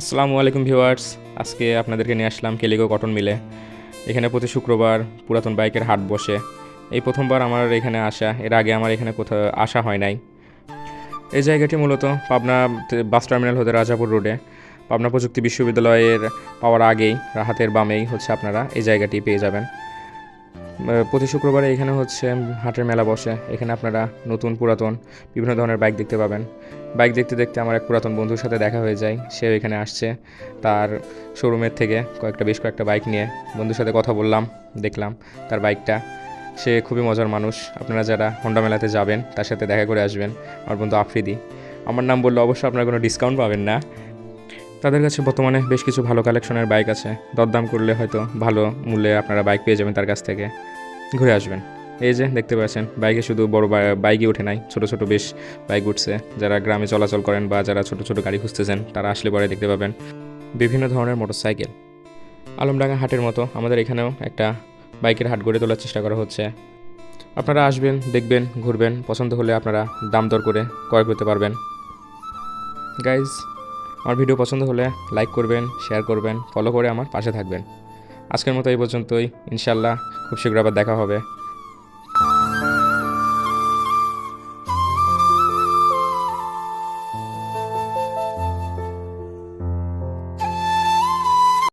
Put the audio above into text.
আসসালামু আলাইকুম ভিউয়ার্স। আজকে আপনাদেরকে নিয়ে আসলাম কেলিগো কটন মিলে। এখানে প্রতি শুক্রবার পুরাতন বাইকের হাট বসে। এই প্রথমবার আমার এখানে আসা, এর আগে আমার এখানে কোথাও আসা হয় নাই। এই জায়গাটি মূলত পাবনা বাস টার্মিনাল হতে রাজাপুর রোডে, পাবনা প্রযুক্তি বিশ্ববিদ্যালয়ের পাওয়ার আগেই হাতের বামেই হচ্ছে আপনারা এই জায়গাটি পেয়ে যাবেন। প্রতি শুক্রবারে এখানে হচ্ছে হাটের মেলা বসে। এখানে আপনারা নতুন পুরাতন বিভিন্ন ধরনের বাইক দেখতে পাবেন। বাইক দেখতে দেখতে আমার এক পুরাতন বন্ধুর সাথে দেখা হয়ে যায়। সেও এখানে আসছে তার শোরুমের থেকে বেশ কয়েকটা বাইক নিয়ে। বন্ধুর সাথে কথা বললাম, দেখলাম তার বাইকটা। সে খুবই মজার মানুষ। আপনারা যারা হোন্ডা মেলাতে যাবেন তার সাথে দেখা করে আসবেন। আমার বন্ধু আফ্রিদি। আমার নাম বললে অবশ্যই আপনারা কোনো ডিসকাউন্ট পাবেন না। তাদের কাছে বর্তমানে বেশ কিছু ভালো কালেকশনের বাইক আছে। দরদাম করলে হয়তো ভালো মূল্যে আপনারা বাইক পেয়ে যাবেন তার কাছ থেকে। ঘুরে আসবেন। এই যে দেখতে পাচ্ছেন, বাইকে শুধু বড় বাইকই ওঠে নাই, ছোট ছোট বেশ বাইক উঠছে। যারা গ্রামে চলাচল করেন বা যারা ছোট ছোট গাড়ি খুঁজতেছেন তারা আসলে পরে দেখতে পাবেন বিভিন্ন ধরনের মোটরসাইকেল। আলমডাঙ্গা হাটের মতো আমাদের এখানেও একটা বাইকের হাট গড়ে তোলার চেষ্টা করা হচ্ছে। আপনারা আসবেন, দেখবেন, ঘুরবেন, পছন্দ হলে আপনারা দাম দর করে ক্রয় করতে পারবেন। গাইজ, আমার ভিডিও পছন্দ হলে লাইক করবেন, শেয়ার করবেন, ফলো করে আমার পাশে থাকবেন। আজকের মতো এই পর্যন্তই। ইনশাল্লাহ খুব শীঘ্র আবার দেখা হবে।